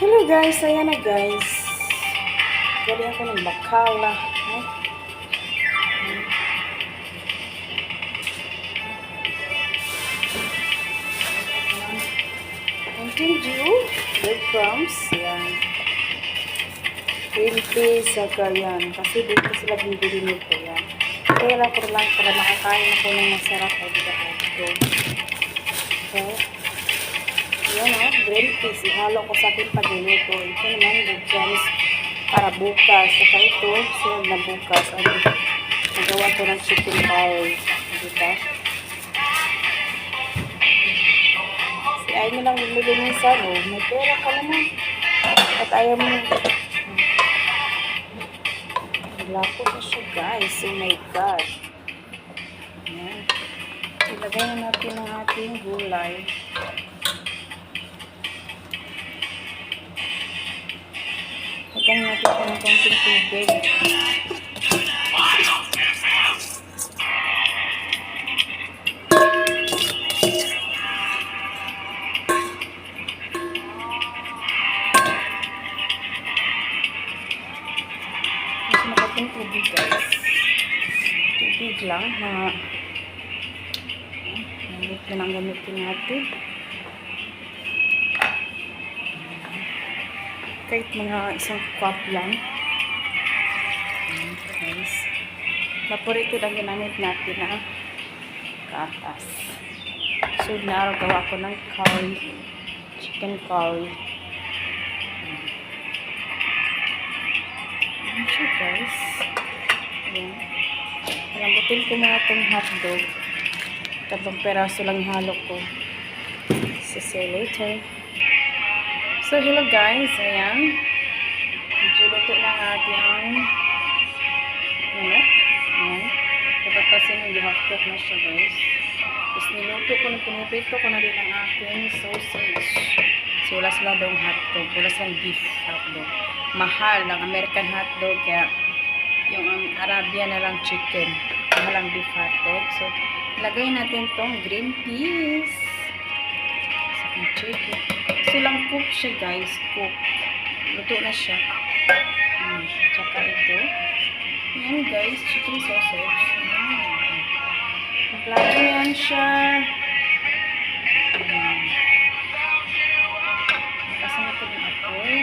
Hello guys, ayan na guys. Gali ako ng bakala. Mountain Dew, breadcrumbs, yan. Green peas, saka yan. Kasi dito sila bibili nito, yan. Kaya ko lang para makakain ako ng masarap. Ay, dito ako. So, yan o, green peas. Ihalo ko sa akin pagluluto. Ito naman, breadcrumbs para bukas. Saka ito, sunod na bukas. Nagawa ko ng chicken curry. Diba? Si ayaw mo lang bumili minsan, oh. May pera ka naman. At ayaw mo. Lapo na siya, guys. Oh my God. Ayan. Ilagay na natin ang ating gulay. Lagyan natin ito ng konting tubig. Mas makating tubig, guys. Tubig lang, mga ito lang gamitin natin. Kahit mga isang cup lang. Guys. Paborito lang ginamit natin na katas. So, gawa ko ng curry. Chicken curry. Ayan siya, guys. Ayan. Lambutin ko muna itong hotdog. 3 peraso lang halo ko. See you later. So, hello guys. Ayan. Medyo luto na ating manok. Ayan. Kapatasin yung half-cook na siya, guys. Tapos niluto ko na, pinipito ko na rin ang aking sausage. So, wala sila daw hotdog. Wala silang beef hotdog. Mahal ang American hotdog. Kaya, yung Arabian na lang chicken. Mahal ang beef hotdog. So, lagay natin tong green peas. Sa chicken. So, lang cook siya, guys. Cook. Luto na siya. Tsaka ito. Ayan, guys. Chicken sausage. Kompleto yan siya. Kasama ito ng apoy.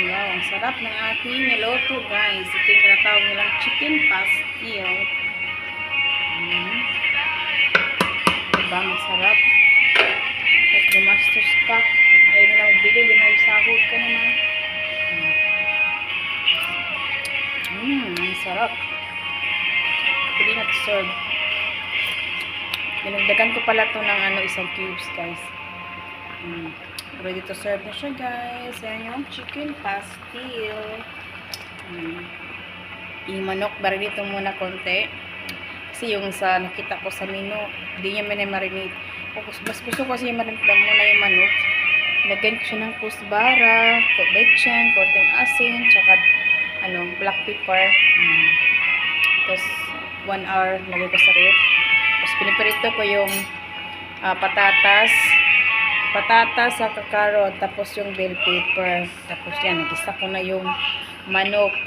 Wow, ang sarap ng ating niloto, guys. Ito yung tinatawag nilang chicken pastil. Diba, masarap. At gumastos ka. Kung ayaw mo na magbili, di may sahod ka naman. Ang sarap. Pwede na to serve. Dinagdagan ko pala to ng isang cubes, guys. Ready to serve na siya, guys. Ayan yung chicken pastil. Yung manok, bari dito muna konti. Kasi yung sa nakita ko sa menu, hindi niya marinate. Mas gusto ko kasi marinate muna yung manok. Lagyan ko siya ng kusbara, bechan, konting asin, tsaka black pepper. Tapos 1 hour lagay ko sa ref. Tapos piniprito ko yung patatas sa carrot, tapos yung bell pepper. Tapos yan, nagisa ko na yung manok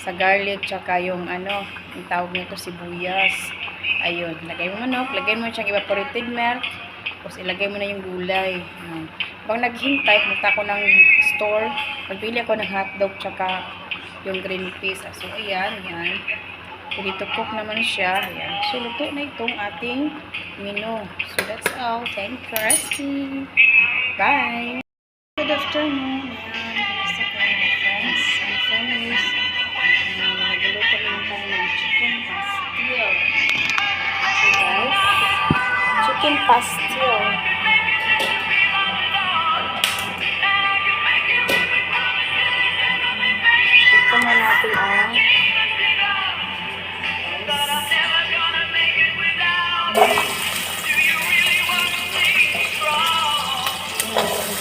sa garlic, tsaka yung yung tawag nito sibuyas. Ayun, lagay mo manok, lagay mo siyang evaporated milk, tapos ilagay mo na yung gulay. Pag naghintay, pumunta ako ng store, pagpili ako ng hotdog, tsaka yung green peas. So, ayan, yan. Pwede to cook naman siya. Ayan. So, luto na itong ating menu. So, that's all. Thank you for asking. Bye! Good afternoon. Ayan. Gusto ko mga friends and families. Nagluto naman tayo ng chicken pastil. So, guys, chicken pastil. Ito na natin ang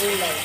gulay.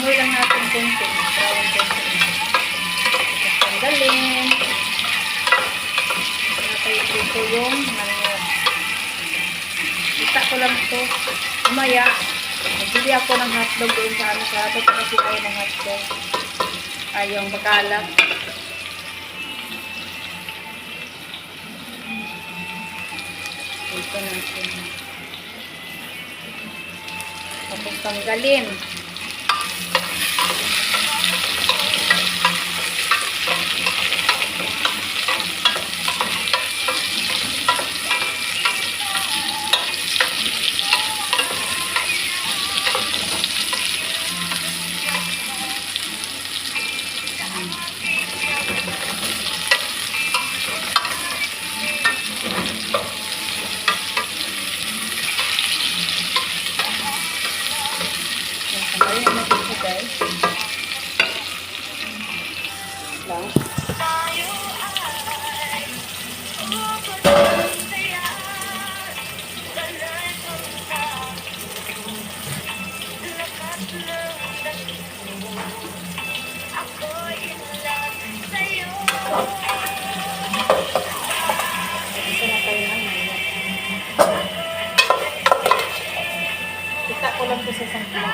Amoy lang natin konti. Brown konti. Tanggalin. Natay dito yung manok. Kita ko lang ito. Umaya. Nagbili ako ng hotdog doon sa ano. Sarado ko kasi tayo ng hotdog. Ay, yung bakalat. Ito natin. Tapos tanggalin. Tanggalin natin ito guys. Lang. Ito na tayo ng manok. Kita ko lang ito sa sangkila.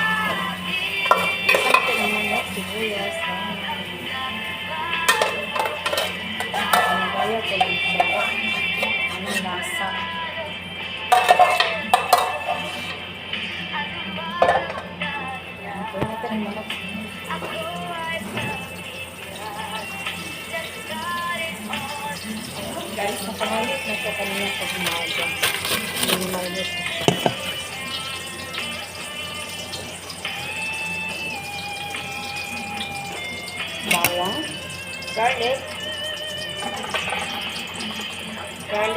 Isa natin ang manok, sibuyas, ang bayad ko lang siya. Anong lasa? Yan, ito natin ang manok. Guys, nakamalit na siya kanina sa umaga. Minimalit na siya. Bawang, garlic,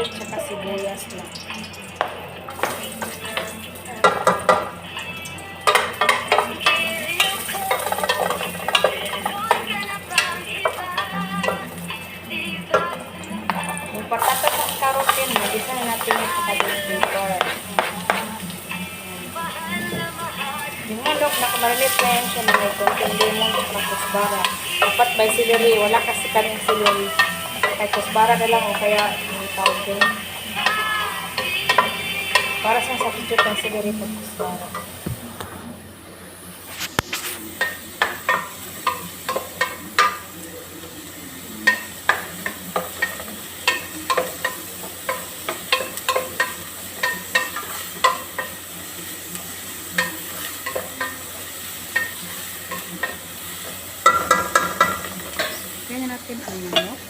tsaka sibuyas lang. Yung patatas at carrot yan, mag-isa na natin yung pagkagulit dito. Yung manok, nakamarinate na yan siya na may konting lemon at kusbara. Dapat by celery, wala kasi kaming celery. Kaya kusbara na lang o kaya may tawag din. Para sa substitute ng celery at kusbara. Ganyan natin ang manok.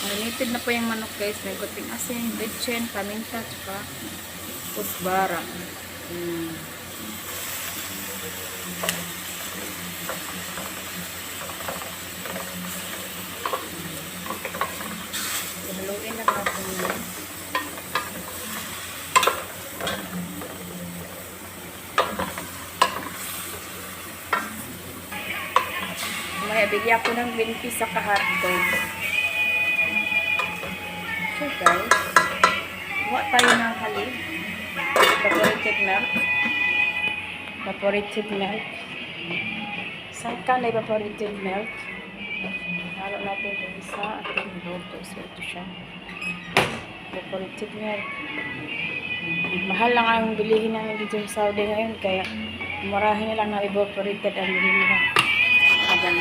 Marinated na po yung manok guys. May guting asin, bitchin, paminta, tsaka kusbara. Haluin lang natin yun. May bigyan ko ng 20 sa hotdog. So guys, buwa tayo ng halib. Evaporated milk. Evaporated milk. Saan ka na evaporated milk? Halo natin ito sa ating loto. So ito siya. Evaporated milk. Mahal lang ang bilihin namin dito sa Saudi ngayon. Kaya murahin na lang na evaporated ang bilihin. Ayan.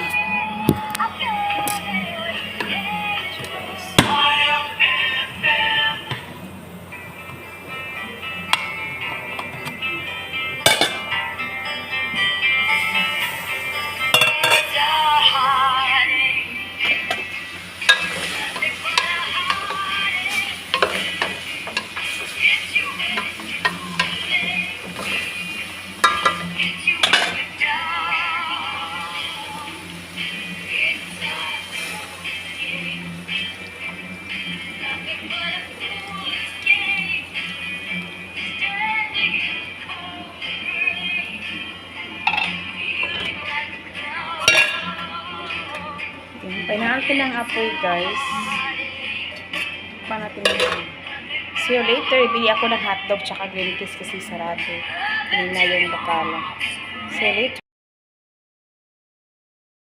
Painahalin ng apoy guys. Pa natin. See you later. Ibili ako ng hotdog tsaka green peas kasi sarado. Kanina yung bakala. So, later.